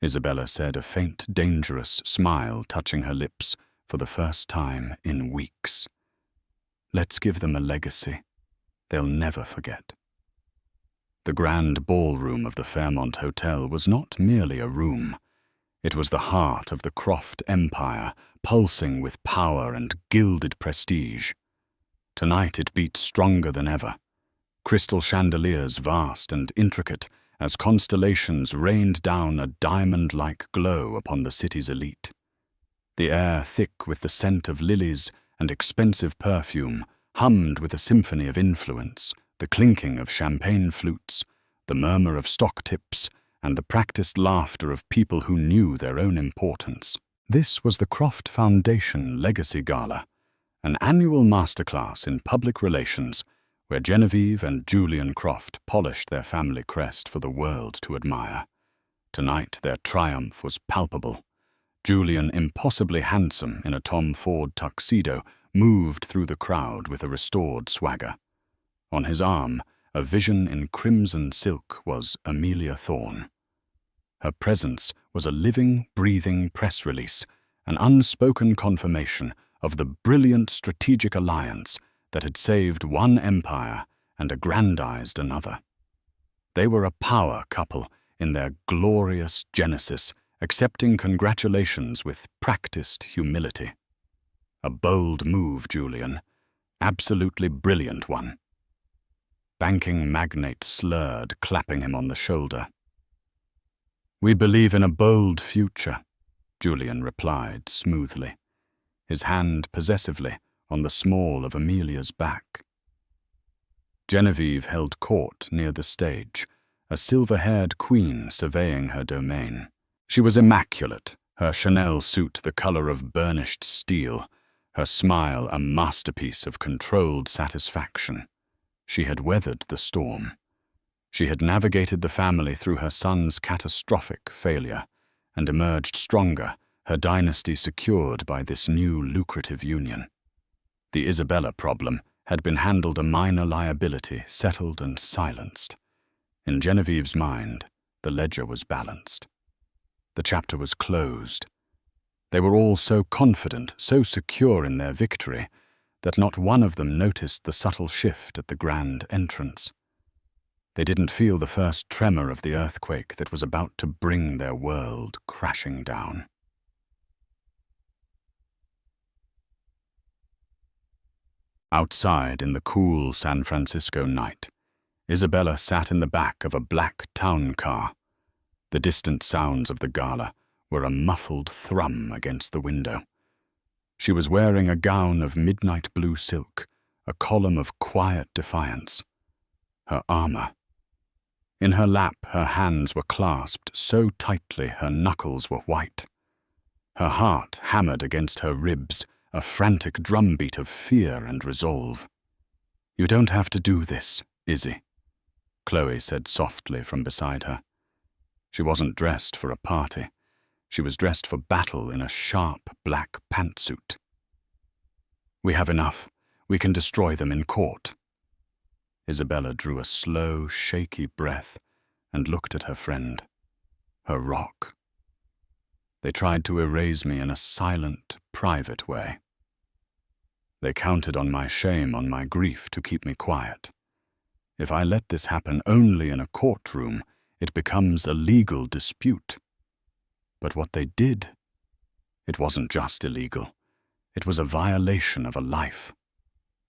Isabella said, a faint, dangerous smile touching her lips for the first time in weeks. Let's give them a legacy they'll never forget. The grand ballroom of the Fairmont Hotel was not merely a room. It was the heart of the Croft Empire, pulsing with power and gilded prestige. Tonight it beat stronger than ever. Crystal chandeliers vast and intricate as constellations rained down a diamond-like glow upon the city's elite. The air, thick with the scent of lilies and expensive perfume, hummed with a symphony of influence, the clinking of champagne flutes, the murmur of stock tips, and the practiced laughter of people who knew their own importance. This was the Croft Foundation Legacy Gala, an annual masterclass in public relations where Genevieve and Julian Croft polished their family crest for the world to admire. Tonight their triumph was palpable. Julian, impossibly handsome in a Tom Ford tuxedo, moved through the crowd with a restored swagger. On his arm, a vision in crimson silk, was Amelia Thorne. Her presence was a living, breathing press release, an unspoken confirmation of the brilliant strategic alliance that had saved one empire and aggrandized another. They were a power couple in their glorious genesis, accepting congratulations with practiced humility. A bold move, Julian. Absolutely brilliant one. Banking magnate slurred, clapping him on the shoulder. We believe in a bold future, Julian replied smoothly, his hand possessively on the small of Amelia's back. Genevieve held court near the stage, a silver-haired queen surveying her domain. She was immaculate, her Chanel suit the color of burnished steel, her smile a masterpiece of controlled satisfaction. She had weathered the storm. She had navigated the family through her son's catastrophic failure and emerged stronger, her dynasty secured by this new lucrative union. The Isabella problem had been handled, a minor liability settled and silenced. In Genevieve's mind, the ledger was balanced. The chapter was closed. They were all so confident, so secure in their victory, that not one of them noticed the subtle shift at the grand entrance. They didn't feel the first tremor of the earthquake that was about to bring their world crashing down. Outside in the cool San Francisco night, Isabella sat in the back of a black town car. The distant sounds of the gala were a muffled thrum against the window. She was wearing a gown of midnight blue silk, a column of quiet defiance. Her armor. In her lap, her hands were clasped so tightly her knuckles were white. Her heart hammered against her ribs, a frantic drumbeat of fear and resolve. You don't have to do this, Izzy, Chloe said softly from beside her. She wasn't dressed for a party. She was dressed for battle in a sharp black pantsuit. We have enough. We can destroy them in court. Isabella drew a slow, shaky breath and looked at her friend, her rock. They tried to erase me in a silent, private way. They counted on my shame, on my grief to keep me quiet. If I let this happen only in a courtroom, it becomes a legal dispute. But what they did, it wasn't just illegal. It was a violation of a life,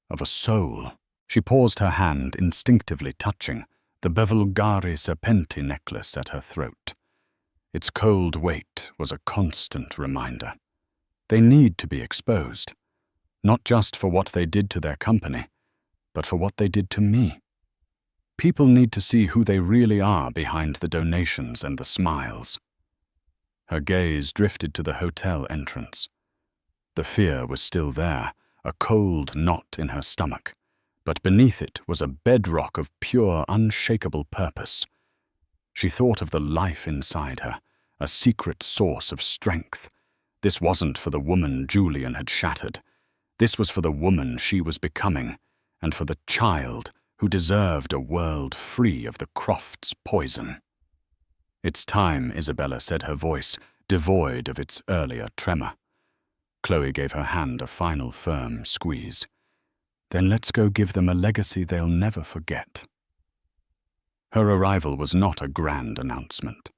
of a soul. She paused, her hand instinctively touching the Bevelgari Serpenti necklace at her throat. Its cold weight was a constant reminder. They need to be exposed, not just for what they did to their company, but for what they did to me. People need to see who they really are behind the donations and the smiles. Her gaze drifted to the hotel entrance. The fear was still there, a cold knot in her stomach, but beneath it was a bedrock of pure, unshakable purpose. She thought of the life inside her, a secret source of strength. This wasn't for the woman Julian had shattered. This was for the woman she was becoming, and for the child who deserved a world free of the Crofts' poison. "It's time," Isabella said, her voice devoid of its earlier tremor. Chloe gave her hand a final firm squeeze. "Then let's go give them a legacy they'll never forget." Her arrival was not a grand announcement.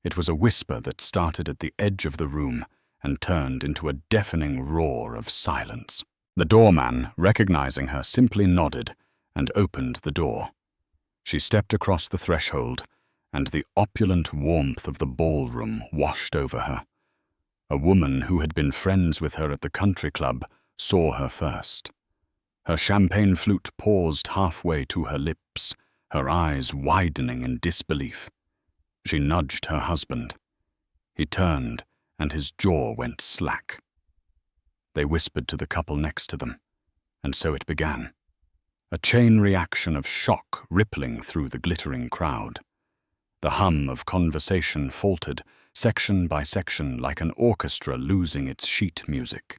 It was a whisper that started at the edge of the room and turned into a deafening roar of silence. The doorman, recognizing her, simply nodded and opened the door. She stepped across the threshold, and the opulent warmth of the ballroom washed over her. A woman who had been friends with her at the country club saw her first. Her champagne flute paused halfway to her lips, her eyes widening in disbelief. She nudged her husband. He turned, and his jaw went slack. They whispered to the couple next to them, and so it began. A chain reaction of shock rippling through the glittering crowd. The hum of conversation faltered, section by section, like an orchestra losing its sheet music.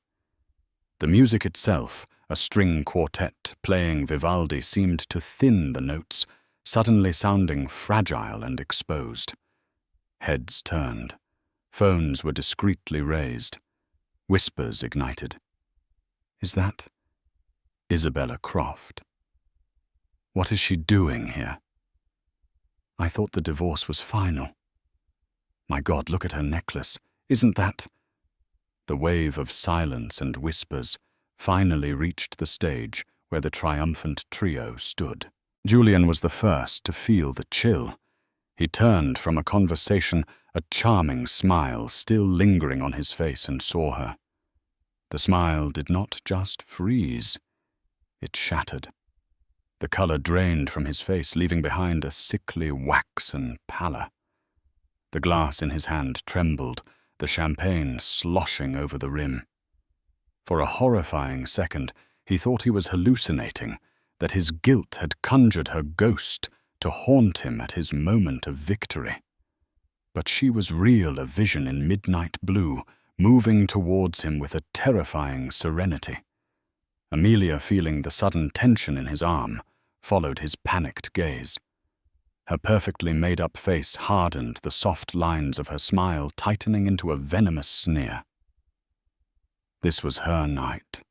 The music itself, a string quartet playing Vivaldi, seemed to thin the notes, suddenly sounding fragile and exposed. Heads turned. Phones were discreetly raised. Whispers ignited. "Is that Isabella Croft? What is she doing here? I thought the divorce was final. My God, look at her necklace. Isn't that—" The wave of silence and whispers finally reached the stage where the triumphant trio stood. Julian was the first to feel the chill. He turned from a conversation, a charming smile still lingering on his face, and saw her. The smile did not just freeze, it shattered. The color drained from his face, leaving behind a sickly waxen pallor. The glass in his hand trembled, the champagne sloshing over the rim. For a horrifying second, he thought he was hallucinating, that his guilt had conjured her ghost to haunt him at his moment of victory. But she was real, a vision in midnight blue, moving towards him with a terrifying serenity. Amelia, feeling the sudden tension in his arm, followed his panicked gaze. Her perfectly made-up face hardened, the soft lines of her smile tightening into a venomous sneer. This was her night,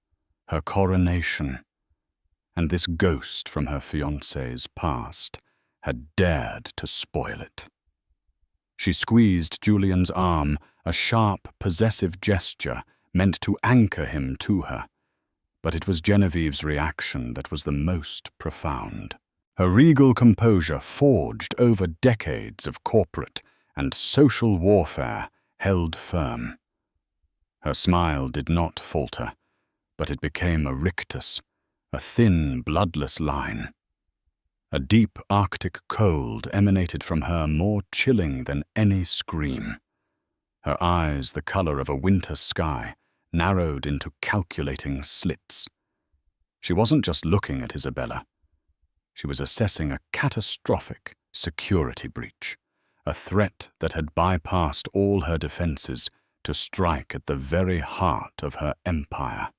her coronation, and this ghost from her fiancé's past had dared to spoil it. She squeezed Julian's arm, a sharp, possessive gesture meant to anchor him to her. But it was Genevieve's reaction that was the most profound. Her regal composure, forged over decades of corporate and social warfare, held firm. Her smile did not falter, but it became a rictus, a thin, bloodless line. A deep Arctic cold emanated from her, more chilling than any scream. Her eyes, the color of a winter sky, narrowed into calculating slits. She wasn't just looking at Isabella. She was assessing a catastrophic security breach, a threat that had bypassed all her defenses to strike at the very heart of her empire.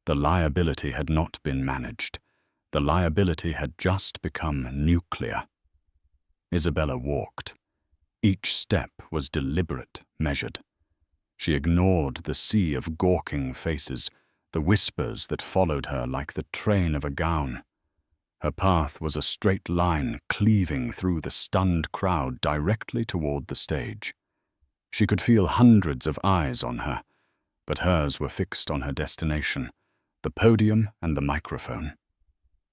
The liability had not been managed. The liability had just become nuclear. Isabella walked. Each step was deliberate, measured. She ignored the sea of gawking faces, the whispers that followed her like the train of a gown. Her path was a straight line cleaving through the stunned crowd directly toward the stage. She could feel hundreds of eyes on her, but hers were fixed on her destination, the podium and the microphone.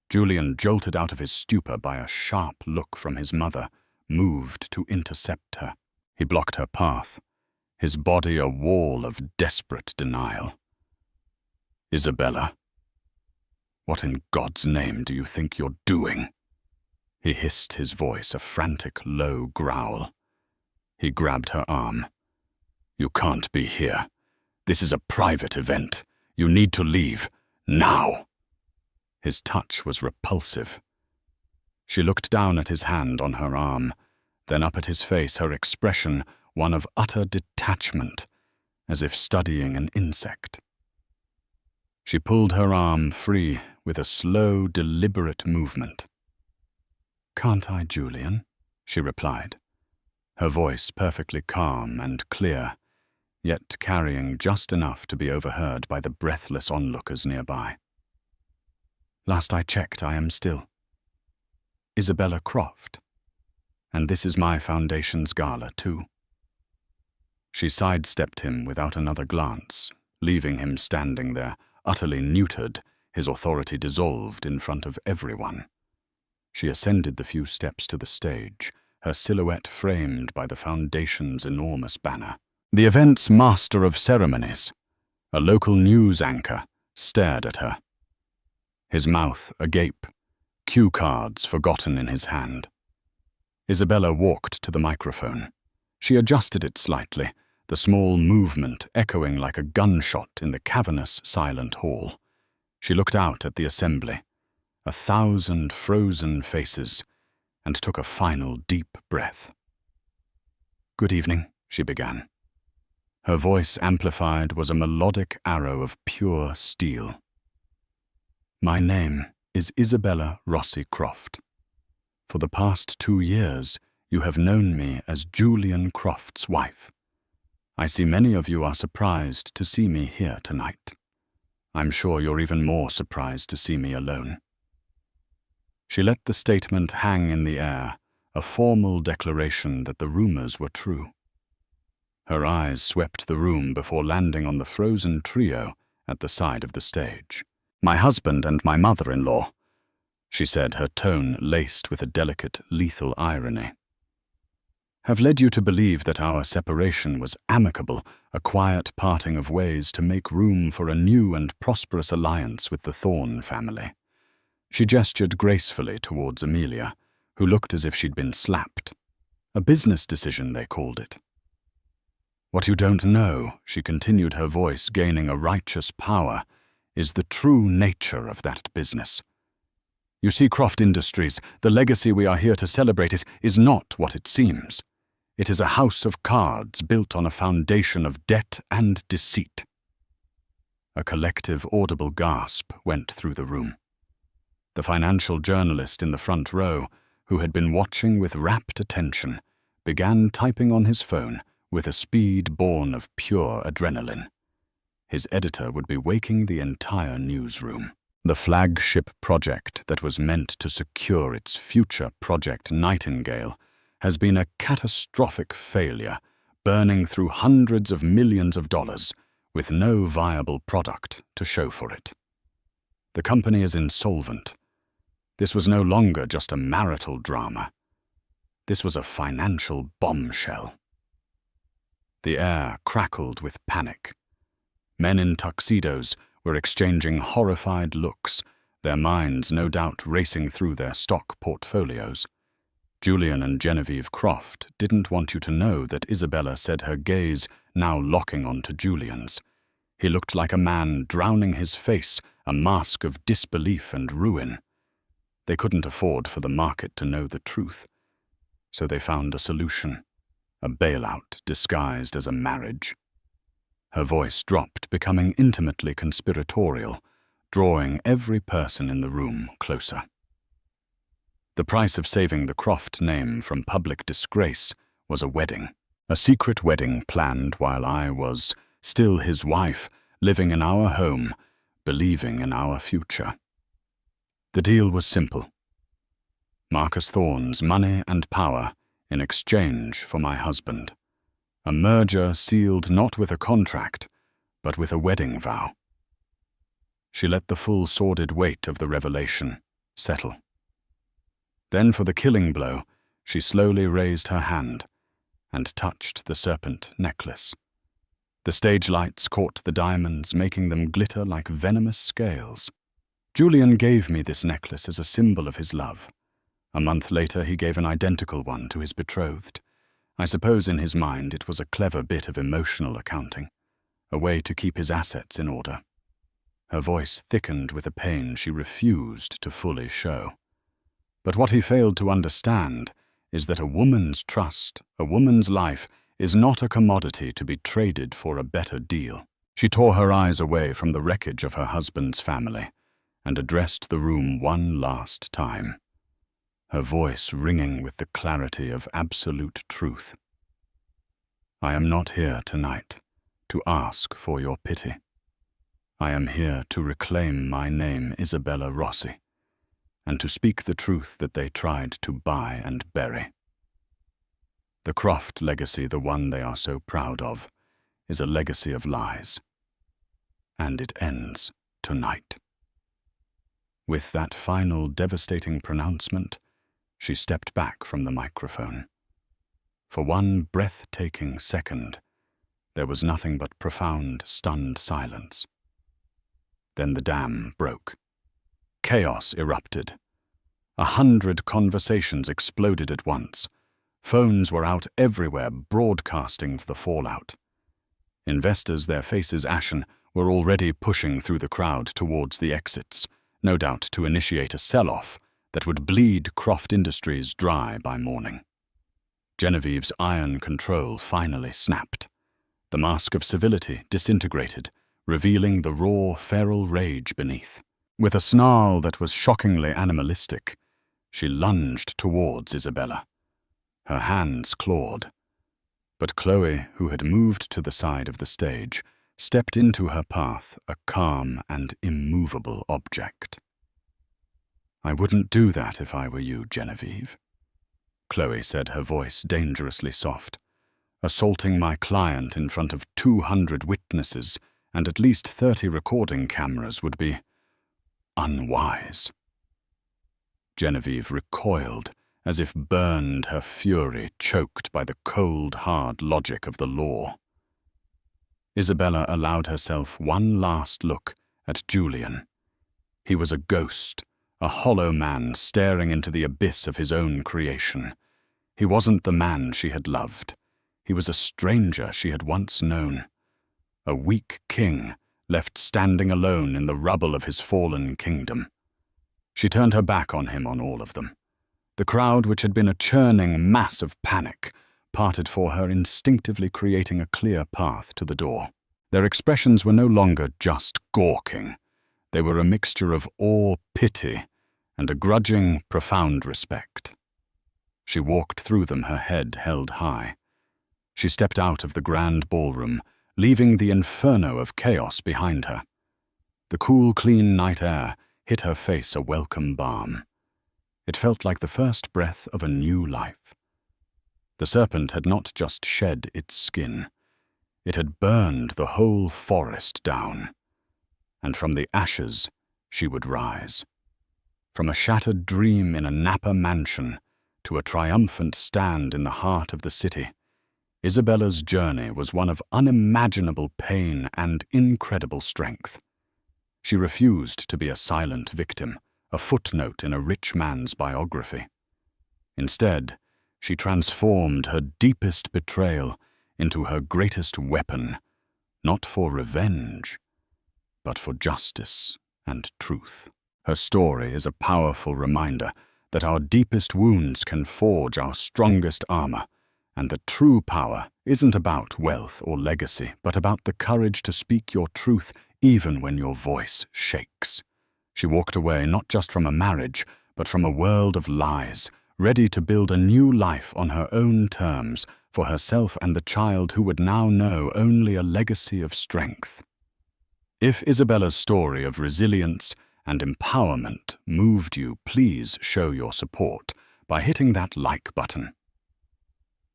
Julian, jolted out of his stupor by a sharp look from his mother, moved to intercept her. He blocked her path, his body a wall of desperate denial. "Isabella, what in God's name do you think you're doing?" He hissed, his voice a frantic, low growl. He grabbed her arm. "You can't be here. This is a private event. You need to leave. Now!" His touch was repulsive. She looked down at his hand on her arm, then up at his face, her expression one of utter detachment, as if studying an insect. She pulled her arm free with a slow, deliberate movement. "Can't I, Julian?" she replied, her voice perfectly calm and clear, yet carrying just enough to be overheard by the breathless onlookers nearby. "Last I checked, I am still Isabella Croft, and this is my foundation's gala, too." She sidestepped him without another glance, leaving him standing there, utterly neutered, his authority dissolved in front of everyone. She ascended the few steps to the stage, her silhouette framed by the foundation's enormous banner. The event's master of ceremonies, a local news anchor, stared at her. His mouth agape, cue cards forgotten in his hand. Isabella walked to the microphone. She adjusted it slightly, the small movement echoing like a gunshot in the cavernous, silent hall. She looked out at the assembly, 1,000 frozen faces, and took a final deep breath. "Good evening," she began. Her voice, amplified, was a melodic arrow of pure steel. "My name is Isabella Rossi Croft. For the past 2 years, you have known me as Julian Croft's wife. I see many of you are surprised to see me here tonight. I'm sure you're even more surprised to see me alone." She let the statement hang in the air, a formal declaration that the rumors were true. Her eyes swept the room before landing on the frozen trio at the side of the stage. "My husband and my mother-in-law," she said, her tone laced with a delicate, lethal irony, "have led you to believe that our separation was amicable, a quiet parting of ways to make room for a new and prosperous alliance with the Thorne family." She gestured gracefully towards Amelia, who looked as if she'd been slapped. "A business decision, they called it." "What you don't know," she continued, her voice gaining a righteous power, "is the true nature of that business. You see, Croft Industries, the legacy we are here to celebrate is not what it seems. It is a house of cards built on a foundation of debt and deceit." A collective audible gasp went through the room. The financial journalist in the front row, who had been watching with rapt attention, began typing on his phone with a speed born of pure adrenaline. His editor would be waking the entire newsroom. The flagship project that was meant to secure its future Project Nightingale has been a catastrophic failure, burning through hundreds of millions of dollars with no viable product to show for it. The company is insolvent. This was no longer just a marital drama. This was a financial bombshell. The air crackled with panic. Men in tuxedos were exchanging horrified looks, their minds no doubt racing through their stock portfolios. Julian and Genevieve Croft didn't want you to know that Isabella said, her gaze now locking onto Julian's. He looked like a man drowning his face, a mask of disbelief and ruin. They couldn't afford for the market to know the truth, so they found a solution, a bailout disguised as a marriage. Her voice dropped, becoming intimately conspiratorial, drawing every person in the room closer. The price of saving the Croft name from public disgrace was a wedding, a secret wedding planned while I was still his wife, living in our home, believing in our future. The deal was simple. Marcus Thorne's money and power in exchange for my husband. A merger sealed not with a contract, but with a wedding vow. She let the full sordid weight of the revelation settle. Then for the killing blow, she slowly raised her hand and touched the serpent necklace. The stage lights caught the diamonds, making them glitter like venomous scales. Julian gave me this necklace as a symbol of his love. A month later, he gave an identical one to his betrothed. I suppose in his mind it was a clever bit of emotional accounting, a way to keep his assets in order. Her voice thickened with a pain she refused to fully show. But what he failed to understand is that a woman's trust, a woman's life, is not a commodity to be traded for a better deal. She tore her eyes away from the wreckage of her husband's family and addressed the room one last time, her voice ringing with the clarity of absolute truth. I am not here tonight to ask for your pity. I am here to reclaim my name, Isabella Rossi, and to speak the truth that they tried to buy and bury. The Croft legacy, the one they are so proud of, is a legacy of lies. And it ends tonight. With that final devastating pronouncement, she stepped back from the microphone. For one breathtaking second, there was nothing but profound, stunned silence. Then the dam broke. Chaos erupted. 100 conversations exploded at once. Phones were out everywhere, broadcasting the fallout. Investors, their faces ashen, were already pushing through the crowd towards the exits, no doubt to initiate a sell-off that would bleed Croft Industries dry by morning. Genevieve's iron control finally snapped. The mask of civility disintegrated, revealing the raw, feral rage beneath. With a snarl that was shockingly animalistic, she lunged towards Isabella. Her hands clawed. But Chloe, who had moved to the side of the stage, stepped into her path, a calm and immovable object. I wouldn't do that if I were you, Genevieve, Chloe said, her voice dangerously soft. Assaulting my client in front of 200 witnesses and at least 30 recording cameras would be unwise. Genevieve recoiled, as if burned, her fury choked by the cold, hard logic of the law. Isabella allowed herself one last look at Julian. He was a ghost, a hollow man staring into the abyss of his own creation. He wasn't the man she had loved. He was a stranger she had once known. A weak king left standing alone in the rubble of his fallen kingdom. She turned her back on him, on all of them. The crowd, which had been a churning mass of panic, parted for her, instinctively creating a clear path to the door. Their expressions were no longer just gawking. They were a mixture of awe, pity, and a grudging, profound respect. She walked through them, her head held high. She stepped out of the grand ballroom, leaving the inferno of chaos behind her. The cool, clean night air hit her face a welcome balm. It felt like the first breath of a new life. The serpent had not just shed its skin. It had burned the whole forest down. And from the ashes she would rise. From a shattered dream in a Napa mansion to a triumphant stand in the heart of the city, Isabella's journey was one of unimaginable pain and incredible strength. She refused to be a silent victim, a footnote in a rich man's biography. Instead, she transformed her deepest betrayal into her greatest weapon, not for revenge, but for justice and truth. Her story is a powerful reminder that our deepest wounds can forge our strongest armor, and that true power isn't about wealth or legacy, but about the courage to speak your truth even when your voice shakes. She walked away not just from a marriage, but from a world of lies, ready to build a new life on her own terms for herself and the child who would now know only a legacy of strength. If Isabella's story of resilience and empowerment moved you, please show your support by hitting that like button.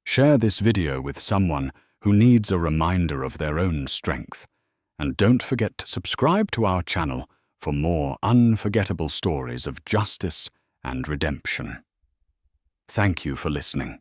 Share this video with someone who needs a reminder of their own strength. And don't forget to subscribe to our channel for more unforgettable stories of justice and redemption. Thank you for listening.